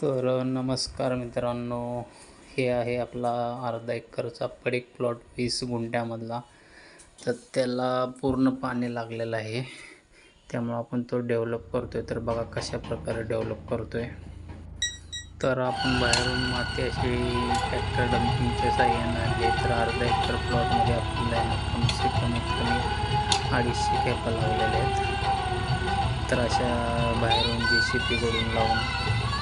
नमस्कार मित्रांनो, हे आहे आपला अर्धा एकरचा पडीक प्लॉट 20 गुंठ्यामधला. तर त्याला पूर्ण पाणी लागलेलं आहे, त्यामुळं आपण तो डेव्हलप करतोय. तर बघा कशा प्रकारे डेव्हलप करतोय. तर आपण बाहेरून माती अशी ट्रॅक्टर डंपिंगच्या साहाय्याने आणली. तर अर्धा एकर प्लॉटमध्ये आपल्याला आहे ना कमीत कमी 250 कॅपा लागलेल्या आहेत. तर अशा बाहेरून JCB कडून लावून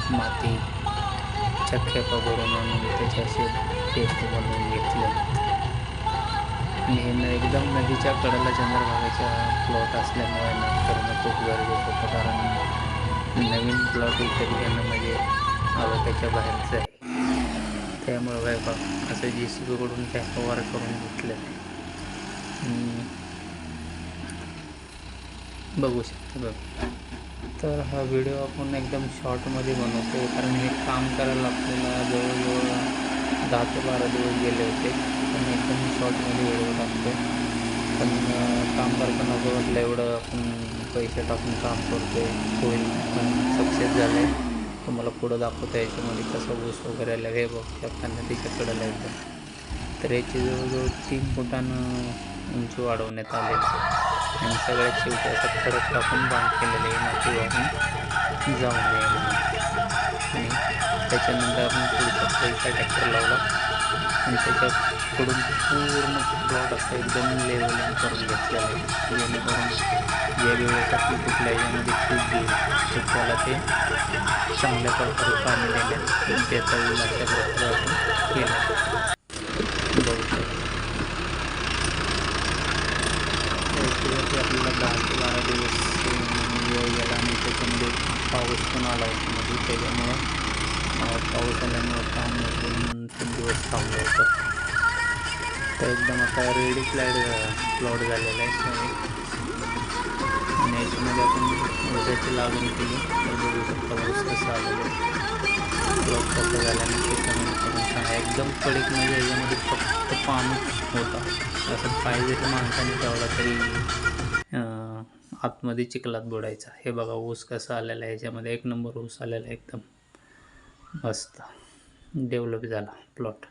मातीच्या खेपा भरून आणून त्याचे असे टेप बनवून घेतले. आणि हे एकदम नदीच्या कडेला चंद्रभागाच्या प्लॉट असल्यामुळे करणं खूप गरजेचं होतं, कारण नवीन प्लॉट विकत घेणं म्हणजे आवाक्याच्या बाहेरचं आहे. त्यामुळे काय बघ असं JCB कडून कॅपा करून घेतलं बघू शकता बघ. तर हा व्हिडिओ आपण एकदम शॉर्टमध्ये बनवतो आहे, कारण हे काम करायला आपल्याला जवळजवळ 10 ते 12 दिवस गेले होते. पण एकदम शॉर्टमध्ये व्हिडिओ टाकतो आहे. पण काम करताना असं वाटलं एवढं आपण पैसे टाकून काम करतो आहे, होईल, पण सक्सेस झालं आहे. तुम्हाला पुढं दाखवतो याच्यामध्ये कसं ऊस वगैरे आलं हे बघू शकता नदीच्या कडेला एकदम. तर याची जवळजवळ 3 फुटानं उंची वाढवण्यात आलेली आहे. आणि सगळ्यात शेवटी असा खडक टाकून बांध केलेले आहे माती वाहून जाऊन नये म्हणून. आणि त्याच्यानंतर आपण पुढचा खालचा ट्रॅक्टर लावला आणि त्याच्याकडून पूर्ण प्लॉट असं एकदम लेवलिंग करून घेतलेलं आहे, जेणेकरून ज्या वेळेस आपली कुठल्या याच्यामध्ये पीक घेईल तर त्याला ते चांगल्या प्रकारे पाणी देण्यात देता येईल अशा प्रकारे आपण केलं बघू शकतो. त्याच्यावरती आपल्याला 10 ते 12 दिवस वेळ गेला आणि त्याच्यामध्ये पाऊस पण आला होता मध्ये. त्याच्यामुळं पाऊस आल्यामुळं काम 2-3 दिवस थांबलं होतं. तर एकदम आता रेडी प्लॉट झालेला आहे. आणि याच्यामध्ये आपण ऊसाची लागवड केली तर बघू शकता ऊस कसं आलेलं आहे, प्लॉट कसं झाल्याने त्याच्यानंतर एकदम पडीक म्हणजे याच्यामध्ये फक्त पाणीच होता. असं पाय जरी माणसाने ठेवला तरी आतमध्ये चिखलात बुडायचा. हे बघा ऊस कसा आलेला आहे, याच्यामध्ये 1 नंबर ऊस आलेला आहे, एकदम मस्त डेव्हलप झाला प्लॉट.